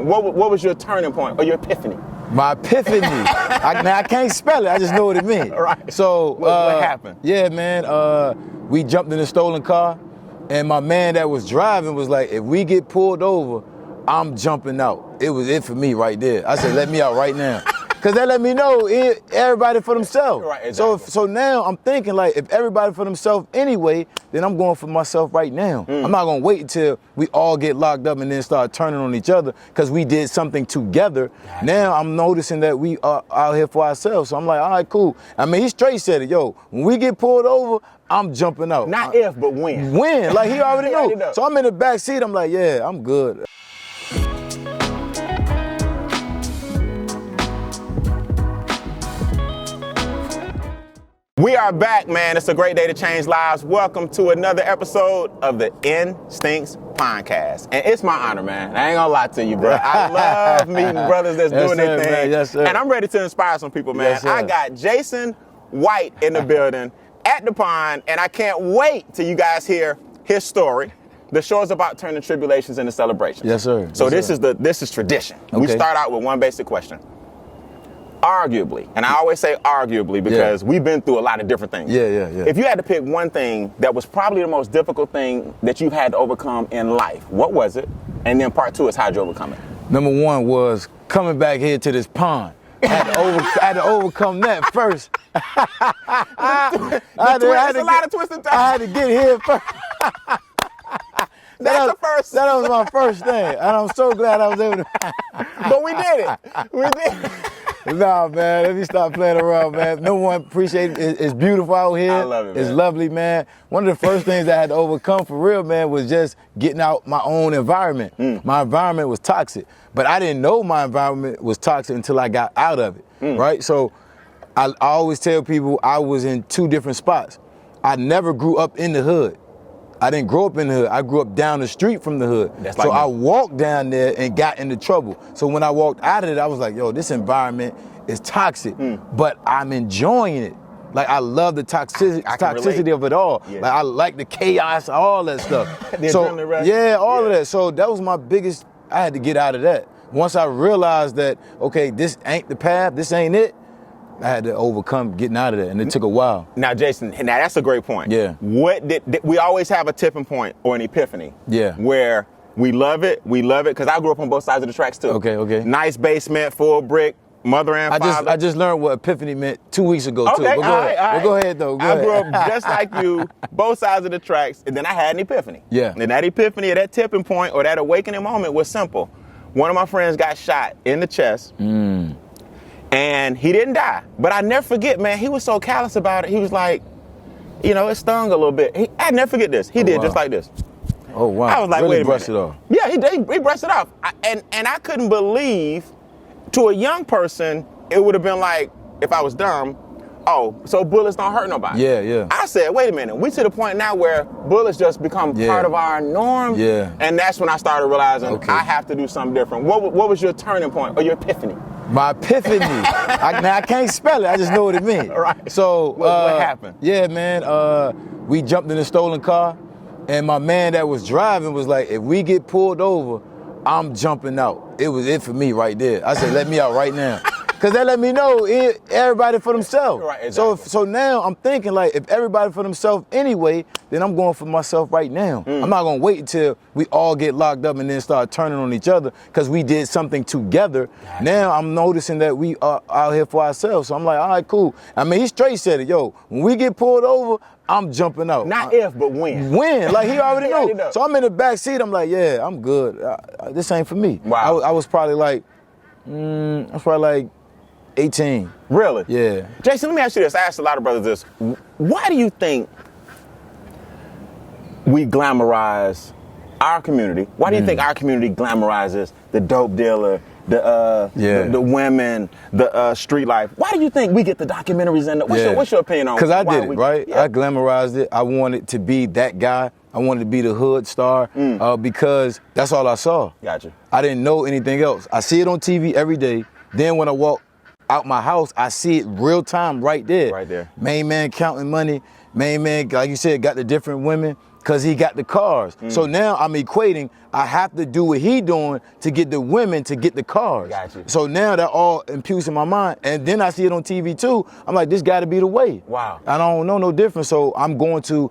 What was your turning point or your epiphany? My epiphany. I can't spell it. I just know what it means. Right. So what happened? Yeah, man. We jumped in a stolen car, and my man that was driving was like, "If we get pulled over, I'm jumping out." It was it for me right there. I said, "Let me out right now." Cause that let me know everybody for themselves. Right, exactly. So now I'm thinking like, if everybody for themselves anyway, then I'm going for myself right now. I'm not gonna wait until we all get locked up and then start turning on each other because we did something together. Gotcha. Now I'm noticing that we are out here for ourselves. So I'm like, all right, cool. I mean, he straight said it, yo, when we get pulled over, I'm jumping out. Not if, but when. When, like he already know. So I'm in the back seat, I'm like, yeah, I'm good. We are back, man. It's a great day to change lives. Welcome to another episode of the Instincts Pondcast. And it's my honor, man. I ain't gonna lie to you, bro. I love meeting brothers that's doing their thing. Man. Yes, sir. And I'm ready to inspire some people, man. Yes, sir. I got Jason White in the building at the pond, and I can't wait till you guys hear his story. The show is about turning tribulations into celebrations. Yes, sir. So yes, this is tradition. Okay. We start out with one basic question. Arguably, and I always say arguably because we've been through a lot of different things. Yeah. If you had to pick one thing that was probably the most difficult thing that you've had to overcome in life, what was it? And then part two is how'd you overcome it? Number one was coming back here to this pond. I had to overcome that first. It's a lot of twisted things. I had to get here first. That's the first. That was my first thing, and I'm so glad I was able to. But we did it. We did it. Nah, man, let me stop playing around, man. No one appreciates it. It's beautiful out here. I love it, man. It's lovely, man. One of the first things I had to overcome for real, man, was just getting out my own environment. My environment was toxic, but I didn't know my environment was toxic until I got out of it, right? So I always tell people I was in two different spots. I never grew up in the hood. I didn't grow up in the hood. I grew up down the street from the hood. So I walked down there and got into trouble. So when I walked out of it, I was like, yo, this environment is toxic, but I'm enjoying it. Like, I love the toxicity of it all. Yeah. Like, I like the chaos, all that stuff. All of that. So that was my biggest, I had to get out of that. Once I realized that, okay, this ain't the path, this ain't it, I had to overcome getting out of that, and it took a while. Now, Jason, that's a great point. Yeah. What did we always have a tipping point or an epiphany? Yeah. Where we love it, because I grew up on both sides of the tracks too. Okay. Nice basement, full brick, mother and father. I just learned what epiphany meant 2 weeks ago too. Okay, But all right. Go ahead though. I grew up just like you, both sides of the tracks, and then I had an epiphany. Yeah. And that epiphany, or that tipping point, or that awakening moment was simple. One of my friends got shot in the chest. And he didn't die. But I never forget, man, he was so callous about it. He was like, it stung a little bit. I never forget this. He did just like this. Oh, wow. I was like, really wait a brushed minute. it off. Yeah, he brushed it off. And I couldn't believe, to a young person, it would have been like, if I was dumb, oh, so bullets don't hurt nobody. Yeah. I said, wait a minute. We to the point now where bullets just become part of our norm. Yeah. And that's when I started realizing I have to do something different. What was your turning point or your epiphany? My epiphany. I can't spell it. I just know what it means. Right. So what happened? Yeah, man. We jumped in a stolen car, and my man that was driving was like, "If we get pulled over, I'm jumping out." It was it for me right there. I said, "Let me out right now." Cause that let me know everybody for themselves. Right, exactly. So now I'm thinking like, if everybody for themselves anyway, then I'm going for myself right now. I'm not gonna wait until we all get locked up and then start turning on each other because we did something together. Gotcha. Now I'm noticing that we are out here for ourselves. So I'm like, all right, cool. I mean, he straight said it, yo, when we get pulled over, I'm jumping out. Not if, but when. When, like he already knew. So I'm in the back seat, I'm like, yeah, I'm good. This ain't for me. Wow. I was probably like, 18. Really? Yeah. Jason, let me ask you this. I asked a lot of brothers this. Why do you think we glamorize our community? Why do you think our community glamorizes the dope dealer, the women, the street life? Why do you think we get the documentaries and what's your opinion on it? Because I did it, right? Yeah. I glamorized it. I wanted to be that guy. I wanted to be the hood star because that's all I saw. Gotcha. I didn't know anything else. I see it on TV every day. Then when I walk out my house, I see it real time right there. Right there. Main man counting money. Main man, like you said, got the different women. because he got the cars. So now I'm equating, I have to do what he doing to get the women to get the cars. Gotcha. So now that all imputes in my mind, and then I see it on TV too, I'm like, this got to be the way. Wow. I don't know no different, so I'm going to,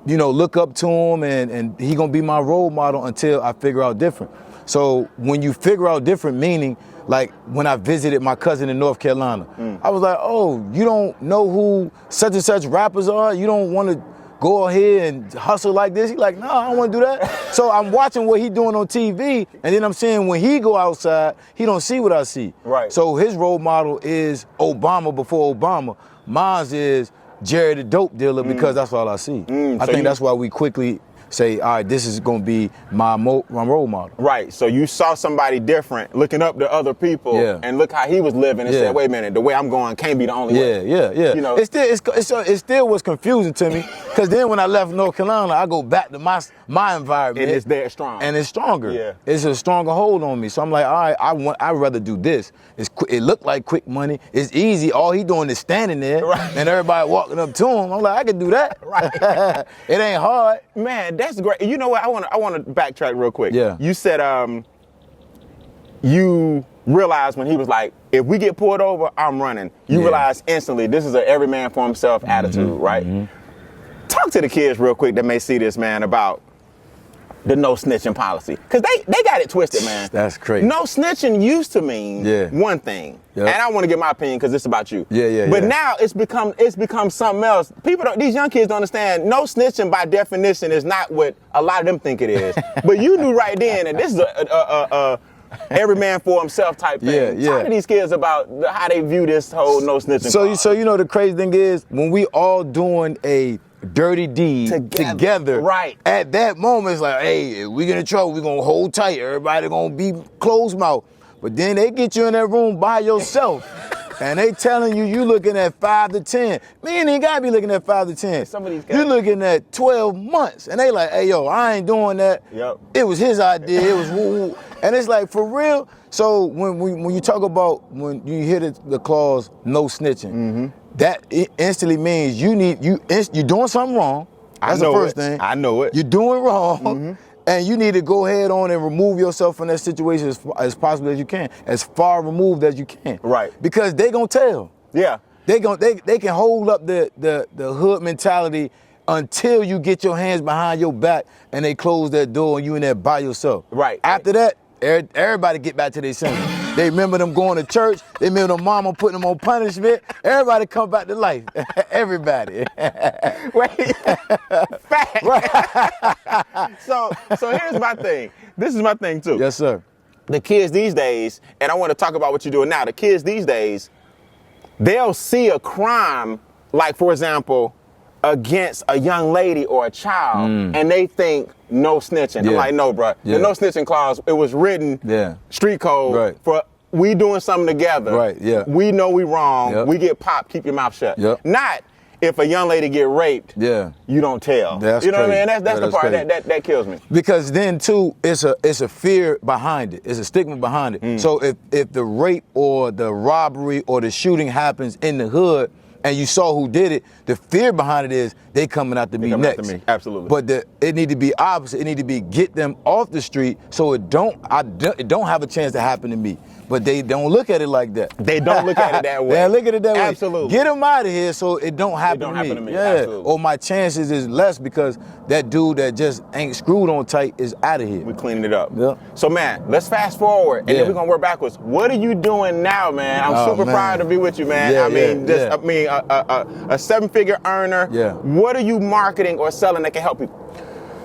look up to him, and he gonna be my role model until I figure out different. So when you figure out different, meaning, like when I visited my cousin in North Carolina, I was like, oh, you don't know who such and such rappers are? You don't want to go ahead and hustle like this? He's like, no, I don't want to do that. So I'm watching what he doing on TV, and then I'm seeing when he go outside, he don't see what I see. Right. So his role model is Obama before Obama. Mine is Jerry the dope dealer, because that's all I see. I think that's why we quickly say, all right, this is going to be my role model. Right. So you saw somebody different, looking up to other people, and look how he was living, and said, wait a minute, the way I'm going can't be the only way. Yeah. It still was confusing to me, because then when I left North Carolina, I go back to my environment. And it's there strong. And it's stronger. Yeah. It's a stronger hold on me. So I'm like, all right, I'd rather do this. It looked like quick money. It's easy. All he doing is standing there, and everybody walking up to him. I'm like, I can do that. Right. It ain't hard. Man, that's great. You know what? I want to backtrack real quick. Yeah. You said you realized when he was like, if we get pulled over, I'm running. You realize instantly this is a every man for himself attitude, right? Talk to the kids real quick that may see this, man, about the no snitching policy. Because they got it twisted, man. That's crazy. No snitching used to mean one thing. Yep. And I want to get my opinion because it's about you. But now it's become something else. These young kids don't understand. No snitching by definition is not what a lot of them think it is. But you knew right then that this is a every man for himself type thing. Talk to these kids about how they view this whole no snitching. So the crazy thing is, when we all doing a dirty deed together, right? At that moment, it's like, hey, if we get in trouble, we gonna hold tight. Everybody gonna be closed mouth. But then they get you in that room by yourself, and they telling you looking at 5 to 10. Man, you gotta be looking at 5 to 10. Some of these guys, you looking at 12 months, and they like, hey, yo, I ain't doing that. Yep. It was his idea. It was woo. And it's like, for real. So when you talk about, when you hear the clause no snitching, that instantly means you're doing something wrong. That's the first thing. I know it. You're doing wrong, and you need to go ahead on and remove yourself from that situation as possible as you can, as far removed as you can. Right. Because they gonna tell. Yeah. They can hold up the hood mentality until you get your hands behind your back and they close that door and you in there by yourself. Right. After that, everybody get back to their senses. They remember them going to church. They remember them mama putting them on punishment. Everybody come back to life. Everybody. Wait. Fact. Right. So here's my thing. This is my thing too. Yes, sir. The kids these days, and I want to talk about what you're doing now. The kids these days, they'll see a crime, like for example, against a young lady or a child, and they think no snitching. I'm like, no, bro. The no snitching clause, it was written street code for we doing something together. Right, yeah. We know we wrong. We get popped, keep your mouth shut. Not if a young lady get raped, you don't tell. That's you know crazy. what I mean? That's the part that kills me. Because then too, it's a fear behind it. It's a stigma behind it. So if the rape or the robbery or the shooting happens in the hood, and you saw who did it, the fear behind it is they coming out to me next. After me. Absolutely. But it need to be opposite. It need to be get them off the street so it don't have a chance to happen to me. But they don't look at it like that. They don't look at it that way. They look at it that way. Absolutely. Get them out of here so it don't happen to me. Yeah. Absolutely. Or my chances is less because that dude that just ain't screwed on tight is out of here. We're cleaning it up. Yeah. So man, let's fast forward and then we're gonna work backwards. What are you doing now, man? I'm super proud to be with you, man. A 7-figure earner. Yeah. What are you marketing or selling that can help people?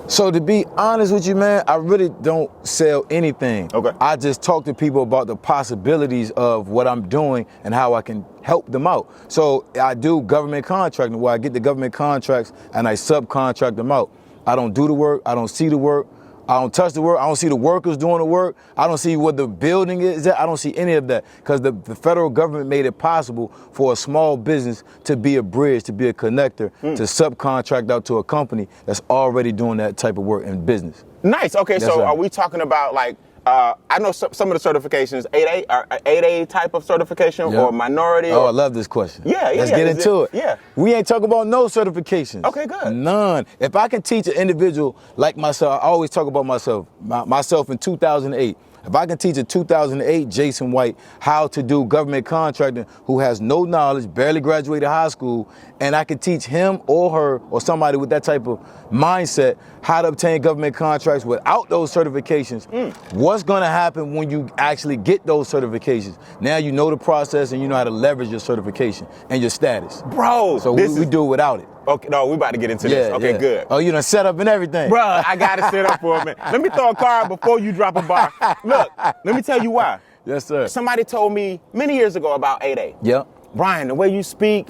So to be honest with you, man, I really don't sell anything. Okay. I just talk to people about the possibilities of what I'm doing and how I can help them out. So I do government contracting where I get the government contracts and I subcontract them out. I don't do the work. I don't see the work. I don't touch the work. I don't see the workers doing the work. I don't see what the building is at. I don't see any of that because the federal government made it possible for a small business to be a bridge, to be a connector, to subcontract out to a company that's already doing that type of work in business. Nice. Okay, Yes, so sir. are we talking about like I know some of the certifications, 8A, or 8A type of certification, Yep. or minority. Oh, or, I love this question. Yeah, Let's get into it. Yeah. We ain't talking about no certifications. Okay, good. None. If I can teach an individual like myself, I always talk about myself. Myself in 2008. If I can teach a 2008 Jason White how to do government contracting who has no knowledge, barely graduated high school, and I can teach him or her or somebody with that type of mindset how to obtain government contracts without those certifications, what's going to happen when you actually get those certifications? Now you know the process and you know how to leverage your certification and your status. Bro, So we do it without it. Okay, no, we about to get into this. Okay, good. Oh, you done set up and everything. Bro, I got to set up for a minute. Let me throw a card before you drop a bar. Look, let me tell you why. Yes, sir. Somebody told me many years ago about 8A. Yep. Brian, the way you speak,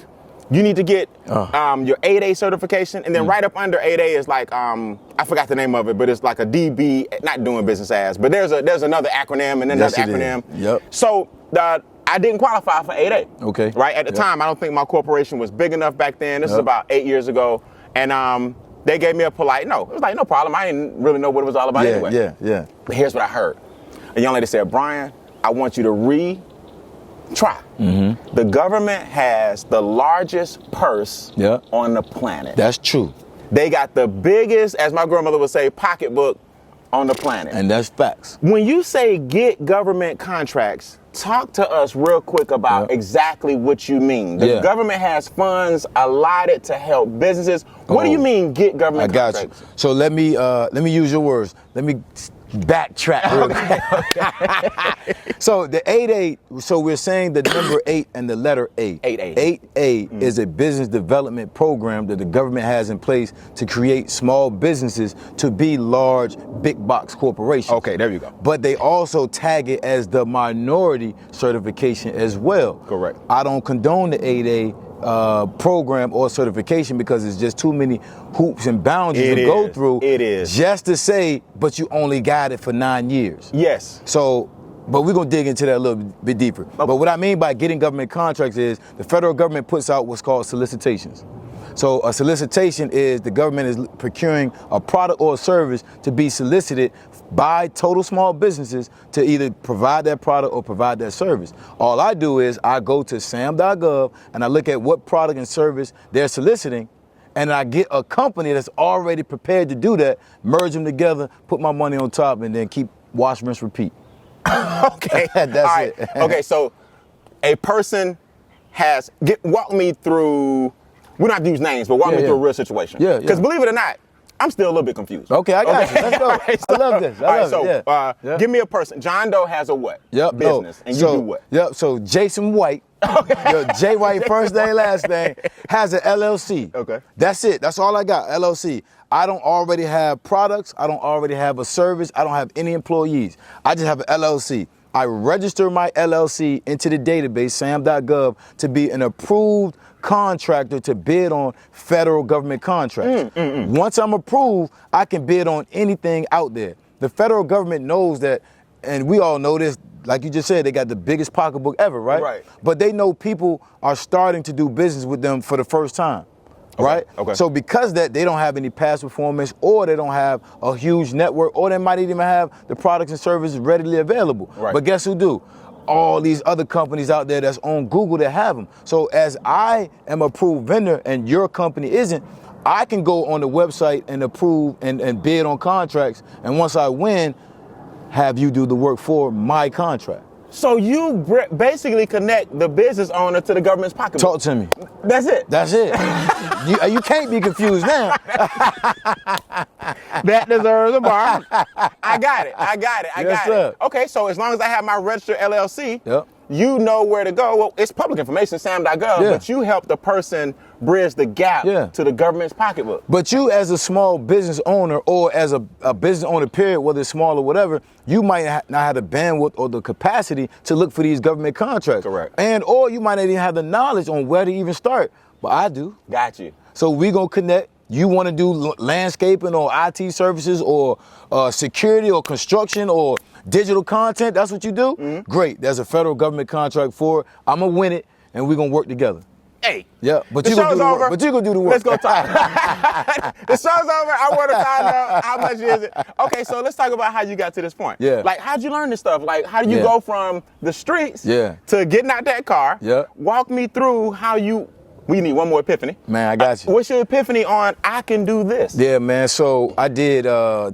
you need to get your 8A certification, and then right up under 8A is like, I forgot the name of it, but it's like a DB, not doing business as, but there's another acronym and then Yes, another it acronym. is. Yep. So I didn't qualify for 8A. Okay. Right? At the time, I don't think my corporation was big enough back then. This is about 8 years ago. And they gave me a polite no. It was like, no problem. I didn't really know what it was all about anyway. Yeah. But here's what I heard. A young lady said, Brian, I want you to retry. Mm-hmm. The government has the largest purse on the planet. That's true. They got the biggest, as my grandmother would say, pocketbook on the planet. And that's facts. When you say get government contracts, talk to us real quick about exactly what you mean. The government has funds allotted to help businesses. What do you mean get government contracts? I got you. So let me use your words. Let me backtrack real quick. So the 8A, so we're saying the number 8 and the letter A. 8A. 8A is a business development program that the government has in place to create small businesses to be large, big box corporations. Okay, there you go. But they also tag it as the minority certification as well. Correct. I don't condone the 8A program or certification because it's just too many hoops and boundaries to go through. It is. Just to say, but you only got it for 9 years. Yes. So, but we're going to dig into that a little bit deeper. Okay. But what I mean by getting government contracts is the federal government puts out what's called solicitations. So a solicitation is the government is procuring a product or a service to be solicited by total small businesses to either provide that product or provide that service. All I do is I go to sam.gov and I look at what product and service they're soliciting, and I get a company that's already prepared to do that, merge them together, put my money on top, and then keep wash, rinse, repeat. Okay. That's it. Okay, so a person walk me through, we don't have to use names, but walk me through a real situation. Yeah. Because believe it or not, I'm still a little bit confused. Okay, I got you. Let's go. Right, I love this. Give me a person. John Doe has a what? Business. And you do what? So Jason White, J White, first name, last name, has an LLC. Okay. That's it. That's all I got, LLC. I don't already have products. I don't already have a service. I don't have any employees. I just have an LLC. I register my LLC into the database, sam.gov, to be an approved contractor to bid on federal government contracts. Once I'm approved, I can bid on anything out there. The federal government knows that, and we all know this, like you just said, they got the biggest pocketbook ever, right? Right. But they know people are starting to do business with them for the first time. Right? Okay. So because that, they don't have any past performance, or they don't have a huge network, or they might even have the products and services readily available. Right. But guess who do? All these other companies out there that's on Google that have them. So as I am a approved vendor and your company isn't, I can go on the website and approve and bid on contracts. And once I win, have you do the work for my contract. So you basically connect the business owner to the government's pocketbook. Talk to me. That's it. That's it. you can't be confused now. That deserves a bar. I got it. Yes, sir. Okay, so as long as I have my registered LLC, Yep. you know where to go. Well, it's public information, sam.gov, but you help the person bridge the gap to the government's pocketbook. But you as a small business owner, or as a business owner period, whether it's small or whatever, you might not have the bandwidth or the capacity to look for these government contracts. Correct. And or you might not even have the knowledge on where to even start. But I do. Got you. So we gonna connect. You want to do landscaping or IT services or security or construction or digital content, that's what you do? Great, there's a federal government contract for it. I'm gonna win it and we're gonna work together. hey. Yeah, but the you gonna show's do the over. work. But you gonna do the work. Let's go talk. The show's over. I want to find out how much is it. Okay, so let's talk about how you got to this point. Yeah. Like, how'd you learn this stuff? Like, how do you Yeah. go from the streets Yeah. to getting out that car? Yeah. Walk me through how you. We need one more epiphany. Man, I got you. What's your epiphany on I can do this? Yeah, man. So I did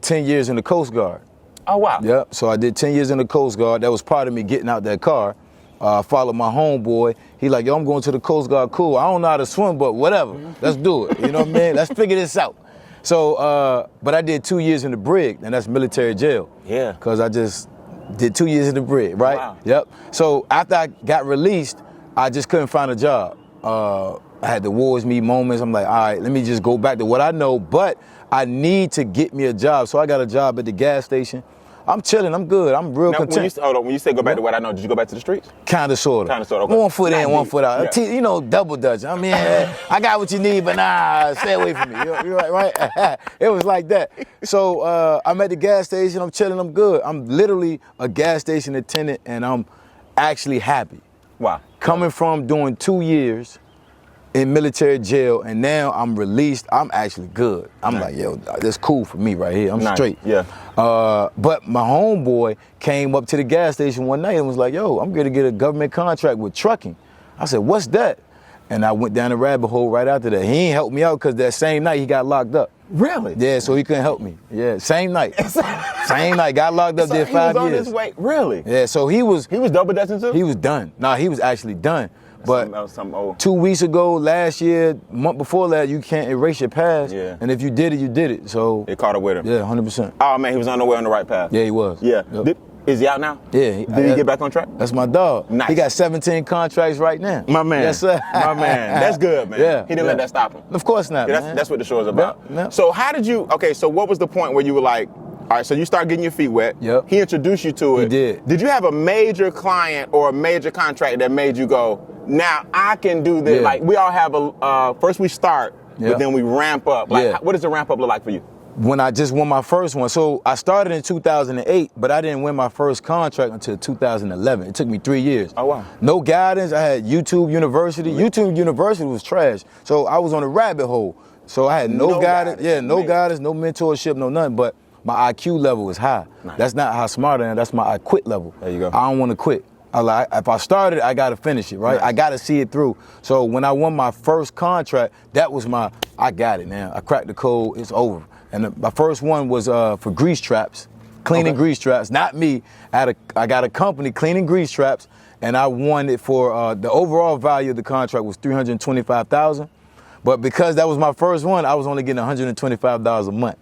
10 years in the Coast Guard. Oh, wow. Yep. So I did 10 years in the Coast Guard. That was part of me getting out that car. I followed my homeboy. He like, yo, I'm going to the Coast Guard. Cool. I don't know how to swim, but whatever. Let's do it. You know what I mean? Let's figure this out. So, but I did 2 years in the brig, and that's military jail. Yeah. Because I just did 2 years in the brig, right? Wow. Yep. So after I got released, I just couldn't find a job. I had the wars me moments. I'm like, all right, let me just go back to what I know, but I need to get me a job. So I got a job at the gas station. I'm chilling. I'm good. I'm real Now, content. when you say go back to what I know, did you go back to the streets? Kind of, sort of. Kinda, sorta, okay. One foot in, Not one deep. foot out. Yeah. You know, double dutch. I mean, I got what you need, but nah, stay away from me. You're right? It was like that. So I'm at the gas station. I'm chilling. I'm good. I'm literally a gas station attendant, and I'm actually happy. Wow. Coming from doing 2 years in military jail, and now I'm released, I'm actually good. I'm like, yo, that's cool for me right here. I'm Nice. straight. Yeah. But my homeboy came up to the gas station one night and was like, yo, I'm gonna get a government contract with trucking. I said, what's that? And I went down the rabbit hole right after that. He ain't helped me out because that same night he got locked up. Really? Yeah, so he couldn't help me. Yeah, same night. Same night, got locked up, So did he 5 was on years. his way. Really? Yeah, so he was double dutching too? he was done. Nah, he was actually done. But Something old. 2 weeks ago, last year, month before that, you can't erase your past. Yeah. And if you did it, you did it. So It caught up with him. yeah, 100%. Oh man, he was on the way on the right path. Yeah, he was. Yeah. Yep. Is he out now? Yeah. Did he get back on track? That's my dog. Nice. He got 17 contracts right now. My man. Yes, sir. My man. That's good, man. Yeah. He didn't let that stop him. Of course not, Yeah, man. that's what the show is about. Yep, yep. So how did you, so what was the point where you were like, all right, so you start getting your feet wet. Yep. He introduced you to it. He did. Did you have a major client or a major contract that made you go, now I can do this? Yeah. Like we all have first we start, Yeah. but then we ramp up. Like Yeah. what does the ramp up look like for you? When I just won my first one. So I started in 2008, but I didn't win my first contract until 2011. It took me 3 years. Oh, wow. No guidance. I had YouTube University. YouTube University was trash. So I was on a rabbit hole. So I had no guidance. Yeah, no Amazing. guidance, no mentorship, no nothing. But my IQ level was high. Nice. That's not how smart I am. That's my I quit level. There you go. I don't want to quit. If I started, I got to finish it, right? Nice. I got to see it through. So when I won my first contract, that was I got it now. I cracked the code. It's over. And my first one was for grease traps, cleaning grease traps. Not me. I got a company cleaning grease traps, and I won it for the overall value of the contract was $325,000. But because that was my first one, I was only getting $125 a month.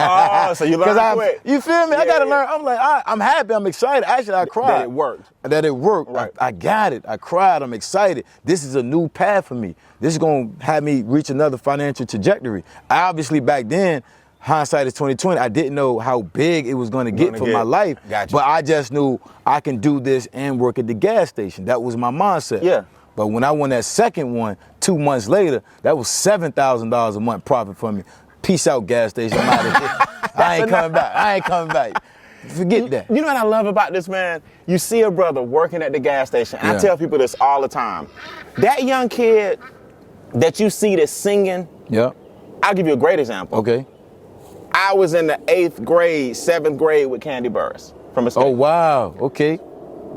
Oh, so you learned quick. You feel me? Yeah, I gotta yeah. learn. I'm like, I'm happy. I'm excited. Actually, I cried. That it worked. That it worked. Right. I got it. I cried. I'm excited. This is a new path for me. This is gonna have me reach another financial trajectory. Obviously, back then, hindsight is 2020. I didn't know how big it was gonna get for my life. Gotcha. But I just knew I can do this and work at the gas station. That was my mindset. Yeah. But when I won that second one, 2 months later, that was $7,000 a month profit for me. Peace out, gas station. I'm out of here. I ain't coming back. I ain't coming back. Forget that. You know what I love about this, man? You see a brother working at the gas station. I Yeah. tell people this all the time. That young kid that you see that's singing, Yeah. I'll give you a great example. Okay. I was in the 8th grade, 7th grade with Candy Burris from Escape. Oh, wow. Okay.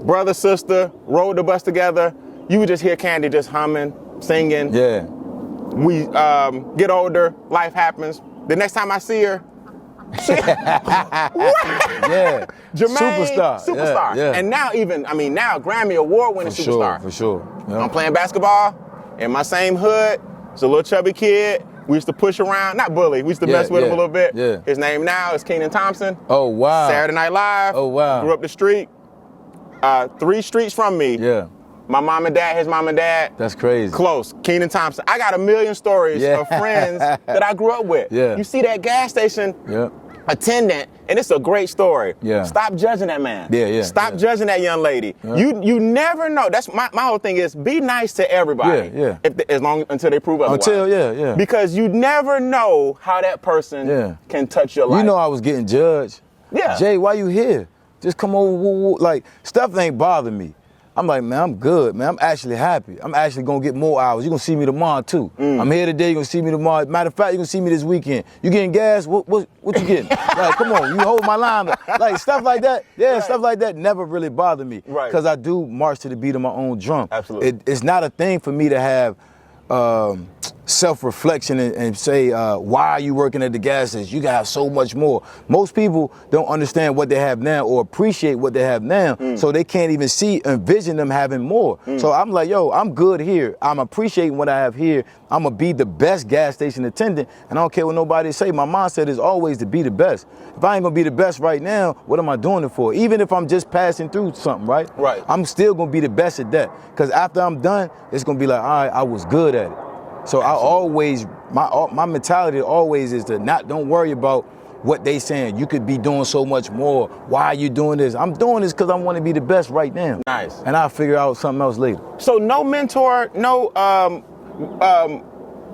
Brother, sister, rode the bus together. You would just hear Candy just humming, singing. Yeah. We get older, life happens. The next time I see her, Yeah. Jermaine, Superstar. superstar. Yeah. And now now Grammy Award winning For superstar. sure. For sure. Yeah. I'm playing basketball in my same hood. It's a little chubby kid. We used to push around, not bully. We used to Yeah, mess with him yeah, a little bit. yeah. His name now is Keenan Thompson. Oh, wow. Saturday Night Live. Oh, wow. Grew up the street. 3 streets from me. Yeah. My mom and dad, his mom and dad. That's crazy. Close. Keenan Thompson. I got a million stories Yeah. of friends that I grew up with. Yeah. You see that gas station Yeah. attendant, and it's a great story. Yeah. Stop judging that man. Yeah, yeah, Stop yeah. judging that young lady. Yeah. You never know. That's my whole thing is be nice to everybody. Yeah, yeah. Until they prove otherwise. Yeah. Because you never know how that person Yeah. can touch your life. You know I was getting judged. Yeah. Jay, why you here? Just come over. Woo, woo. Like, stuff ain't bother me. I'm like, man, I'm good, man. I'm actually happy. I'm actually gonna get more hours. You're gonna see me tomorrow too. I'm here today, you're gonna see me tomorrow. Matter of fact, you're gonna see me this weekend. You getting gas? What you getting? Like, come on, you hold my line. Like, stuff like that. Yeah, right. Stuff like that never really bothered me. Right. Because I do march to the beat of my own drum. Absolutely. It's not a thing for me to have self-reflection and say, why are you working at the gas station? You got so much more. Most people don't understand what they have now or appreciate what they have now, so they can't even envision them having more. So I'm like, yo, I'm good here. I'm appreciating what I have here. I'm gonna be the best gas station attendant, and I don't care what nobody say. My mindset is always to be the best. If I ain't gonna be the best right now, what am I doing it for? Even if I'm just passing through something, right? Right. I'm still gonna be the best at that, because after I'm done, it's gonna be like, all right, I was good at it. So I always, my mentality always is to don't worry about what they saying. You could be doing so much more. Why are you doing this? I'm doing this because I want to be the best right now. Nice. And I'll figure out something else later. So no mentor, no,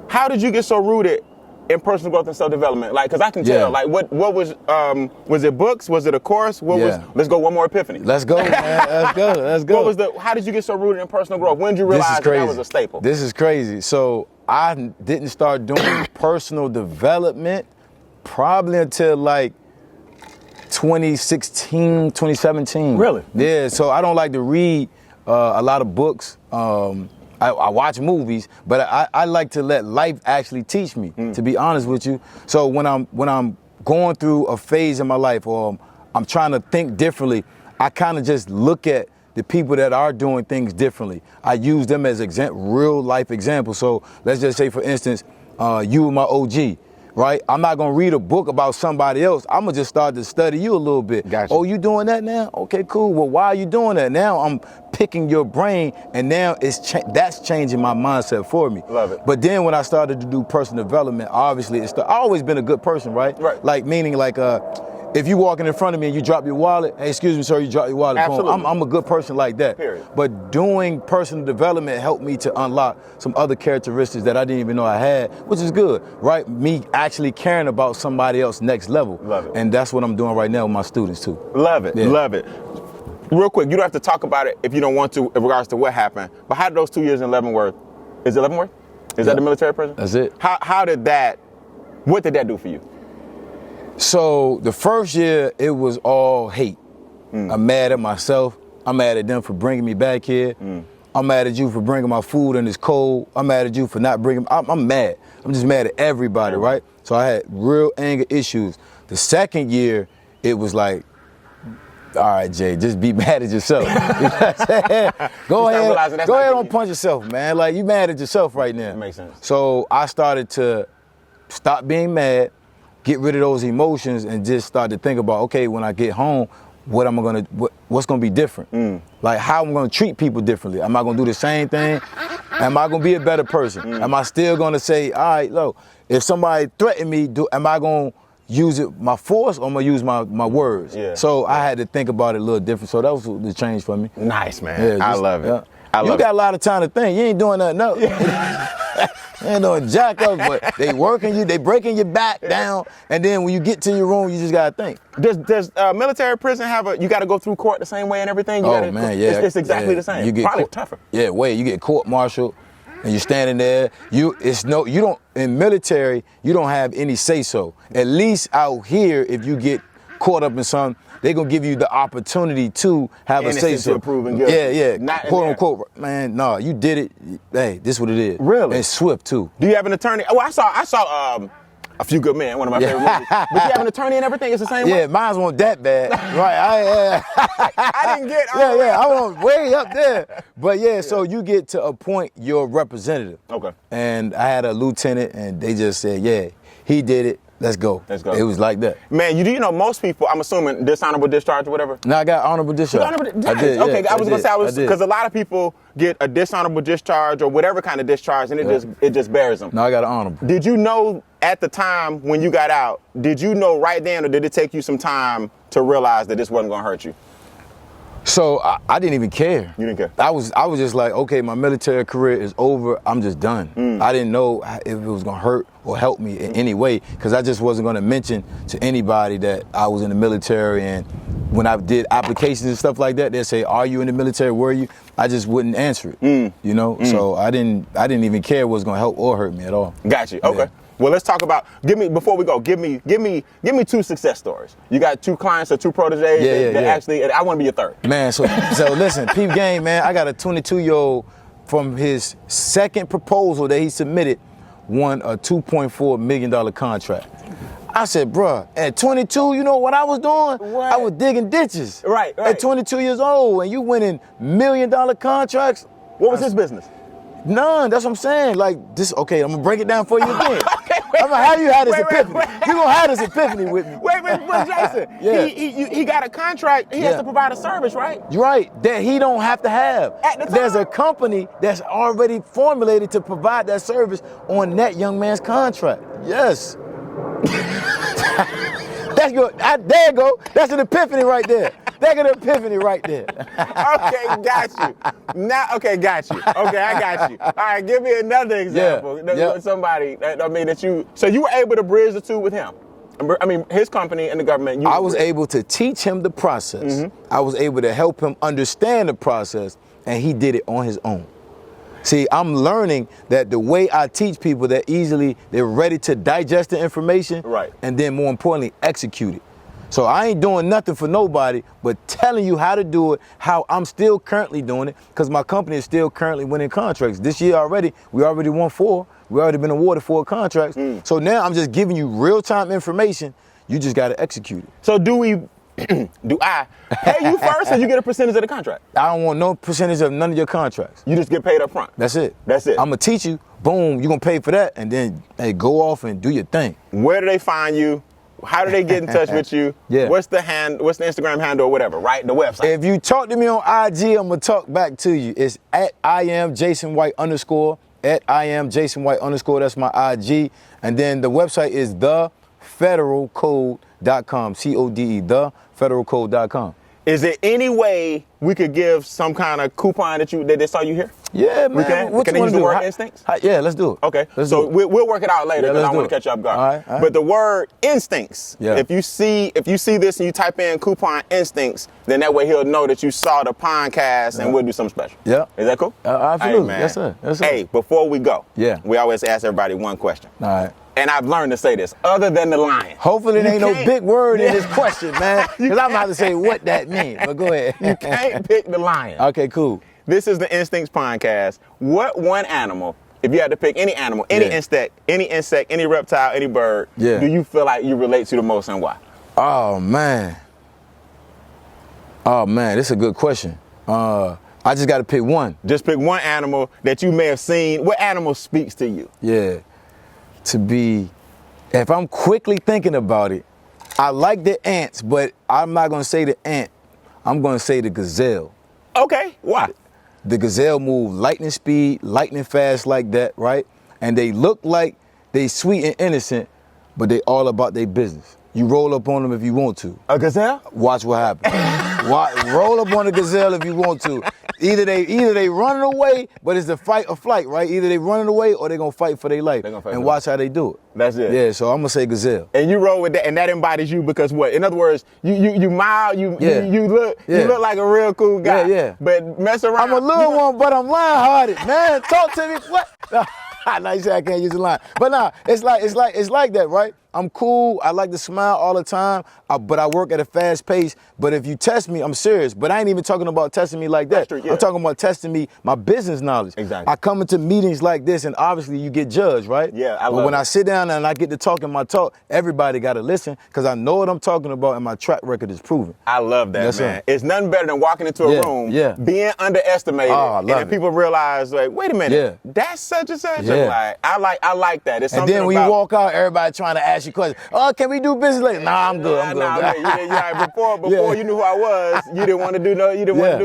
how did you get so rooted in personal growth and self-development? Like, cause I can tell, like what was it books? Was it a course? Let's go one more epiphany. Let's go, man, let's go. How did you get so rooted in personal growth? When did you realize that was a staple? This is crazy. So I didn't start doing personal development probably until like 2016, 2017. Really? Yeah, so I don't like to read a lot of books. I watch movies, but I like to let life actually teach me, to be honest with you. So when I'm going through a phase in my life, or I'm trying to think differently, I kind of just look at the people that are doing things differently. I use them as real life examples. So let's just say, for instance, you were my OG. Right? I'm not gonna read a book about somebody else. I'm gonna just start to study you a little bit. Gotcha. Oh, you doing that now? Okay, cool. Well, why are you doing that? Now I'm picking your brain, and now that's changing my mindset for me. Love it. But then when I started to do personal development, obviously I've always been a good person, right? Right. Like, meaning like, if you walking in front of me and you drop your wallet, hey, excuse me, sir, you drop your wallet. Absolutely. I'm a good person like that. Period. But doing personal development helped me to unlock some other characteristics that I didn't even know I had, which is good, right? Me actually caring about somebody else next level. Love it. And that's what I'm doing right now with my students too. Love it, Yeah. love it. Real quick, you don't have to talk about it if you don't want to in regards to what happened, but how did those 2 years in Leavenworth, is it Leavenworth? Is that the military prison? That's it. What did that do for you? So the first year, it was all hate. I'm mad at myself. I'm mad at them for bringing me back here. I'm mad at you for bringing my food and it's cold. I'm mad at you for not bringing, I'm mad. I'm just mad at everybody, right? So I had real anger issues. The second year, it was like, all right, Jay, just be mad at yourself. You know what I'm saying? Go ahead and punch yourself, man. Like, you mad at yourself right now. That makes sense. So I started to stop being mad, get rid of those emotions, and just start to think about, okay, when I get home, what's gonna be different? Like, how am I gonna treat people differently? Am I gonna do the same thing? Am I gonna be a better person? Am I still gonna say, all right, look, if somebody threatened me, am I gonna use my force, or I'm gonna use my words? Yeah. So I had to think about it a little different. So that was the change for me. Nice, man. I love it. Yeah. You got a lot of time to think. You ain't doing nothing else. You ain't doing jack up, but they working you, they breaking your back down, and then when you get to your room, you just gotta think. Does military prison have you gotta go through court the same way and everything? It's exactly the same. You get probably tougher. Yeah, you get court-martialed, and you're standing there. In military, you don't have any say-so. At least out here, if you get caught up in something, they're gonna give you the opportunity to have a say-so. Innocent till proven guilty. Yeah. Not quote unquote. Man, no, you did it. Hey, this is what it is. Really? And swift too. Do you have an attorney? Oh, I saw A Few Good Men, one of my favorite movies. But you have an attorney and everything? It's the same way? Yeah, mine wasn't that bad. Right. I didn't get I went way up there. But so you get to appoint your representative. Okay. And I had a lieutenant, and they just said, yeah, he did it. Let's go. It was like that. Man, you know most people, I'm assuming, dishonorable discharge or whatever? No, I got honorable discharge. I did. Okay, I was going to say, because a lot of people get a dishonorable discharge or whatever kind of discharge, and it just bears them. No, I got an honorable. Did you know at the time when you got out, did you know right then, or did it take you some time to realize that this wasn't going to hurt you? So I didn't even care. You didn't care? I was just like, okay, my military career is over. I'm just done. I didn't know if it was gonna hurt or help me in any way, because I just wasn't gonna mention to anybody that I was in the military and when I did applications and stuff like that, they'd say, "Are you in the military? Were you?" I just wouldn't answer it. You know, so I didn't even care what was gonna help or hurt me at all. Got you. Okay. Yeah. Well, let's talk about. Before we go. Give me 2 success stories. You got 2 clients or 2 proteges that actually. I want to be your third. Man, so listen, peep game, man. I got a 22-year-old from his second proposal that he submitted, won a $2.4 million contract. I said, bruh, at 22, you know what I was doing? What? I was digging ditches. Right. At 22 years old, and you winning $1 million contracts. What was his business? None. That's what I'm saying. Like this. Okay, I'm gonna break it down for you again. Okay, I'm gonna have you have this epiphany. wait. You gonna have this epiphany with me. Wait, Jason. Yeah. He got a contract. He has to provide a service, right? You're right. That he don't have to have. At the time. There's a company that's already formulated to provide that service on that young man's contract. Yes. That's good. There you go. That's an epiphany right there. That's an epiphany right there. Okay, got you. Now, okay, got you. Okay, I got you. All right, give me another example. Somebody, that you. So you were able to bridge the two with him. I mean, his company and the government. I was able to teach him the process. I was able to help him understand the process, and he did it on his own. See, I'm learning that the way I teach people, they're ready to digest the information, right, and then more importantly, execute it. So I ain't doing nothing for nobody, but telling you how to do it, how I'm still currently doing it, because my company is still currently winning contracts. This year already, we already won 4. We already been awarded 4 contracts. So now I'm just giving you real-time information. You just got to execute it. So do I pay you first, or you get a percentage of the contract? I don't want no percentage of none of your contracts. You just get paid up front. That's it. That's it. I'm gonna teach you. Boom, you're gonna pay for that, and then go off and do your thing. Where do they find you? How do they get in touch with you? Yeah. What's the Instagram handle or whatever, right? The website. If you talk to me on IG, I'm gonna talk back to you. It's at @IamJasonWhite_. At @IamJasonWhite_. That's my IG. And then the website is thefederalcode.com. CODE. Thefederalcode.com. Is there any way we could give some kind of coupon that they saw you here? Yeah, man. We can? What Can you they use wanna the do? word instincts? Yeah, let's do it. Okay, let's so do it. we'll work it out later because I want to catch you up guard. All right. But the word instincts, Yeah. if you see this and you type in coupon instincts, then that way he'll know that you saw the Pondcast and we'll do something special. Yeah. Is that cool? Absolutely. Hey, man. Yes, sir. Yes, sir. Hey, before we go, Yeah. we always ask everybody one question. All right. And I've learned to say this, other than the lion. Hopefully there ain't no big word in this question, man. You Because I'm about to say what that means. But go ahead. You can't pick the lion. Okay, cool. This is the Instincts Podcast. What one animal, if you had to pick any animal, any insect, any reptile, any bird, do you feel like you relate to the most and why? Oh, man. This is a good question. I just got to pick one. Just pick one animal that you may have seen. What animal speaks to you? Yeah. If I'm quickly thinking about it, I like the ants, but I'm not going to say the ant. I'm going to say the gazelle. Okay, why? The gazelle move lightning speed, lightning fast like that, right? And they look like they sweet and innocent, but they all about their business. You roll up on them if you want to. A gazelle? Watch what happens. Roll up on a gazelle if you want to. Either they running away, but it's the fight or flight, right? Either they running away or they gonna fight for their life. And watch how they do it. That's it. Yeah, so I'm gonna say gazelle. And you roll with that, and that embodies you because what? In other words, you mild, you look like a real cool guy. Yeah. But mess around. I'm a little one, but I'm lion-hearted, man. Talk to me. What? Now you say I can't use the line, but nah, it's like that, right? I'm cool. I like to smile all the time, but I work at a fast pace. But if you test me, I'm serious. But I ain't even talking about testing me like that. That's true, yeah. I'm talking about testing me, my business knowledge. Exactly. I come into meetings like this, and obviously you get judged, right? Yeah, But when I sit down and I get to talking my talk, everybody got to listen because I know what I'm talking about, and my track record is proven. I love that, Yes, man. sir. It's nothing better than walking into a room, being underestimated, and then people realize, like, wait a minute, that's such and such. Yeah. I like that. It's and something then when you walk out, everybody trying to ask you questions. Oh, can we do business later? Nah, I'm good. Before you knew who I was, you didn't want to do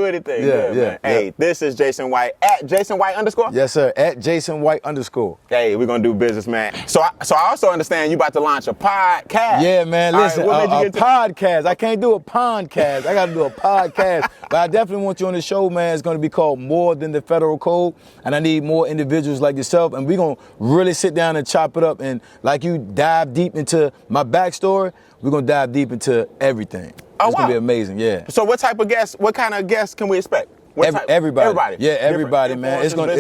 anything. Man. Hey, this is Jason White at Jason White _. Yes, sir. At Jason White _. Hey, we're gonna do business, man. So I also understand you about to launch a podcast. Yeah, man. Listen, right, a podcast. I can't do a Pondcast. I got to do a podcast. But I definitely want you on the show, man. It's going to be called More Than the Federal Code, and I need more individuals like yourself. And we're gonna really sit down and chop it up and like you dive deep deep into my backstory, we're gonna dive deep into everything. Oh, It's gonna wow. be amazing, yeah. So what type of guests, what kind of guests can we expect? Everybody. Everybody. Yeah, everybody, man. It's gonna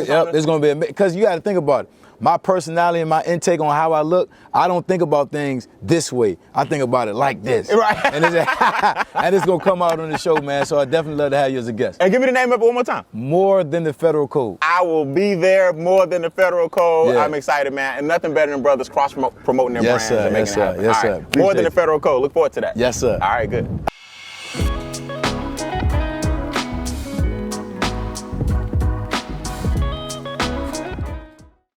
be amazing. Because you gotta think about it. My personality and my intake on how I look, I don't think about things this way. I think about it like this. Right. And it's gonna come out on the show, man. So I definitely love to have you as a guest. And give me the name of it one more time. More than the federal code. I will be there more than the federal code. Yeah. I'm excited, man. And nothing better than brothers cross promoting their Yes, brands sir. and making Yes, it sir. happen. Yes, All sir. right. More Appreciate than the it. federal code. Look forward to that. Yes, sir. All right, good.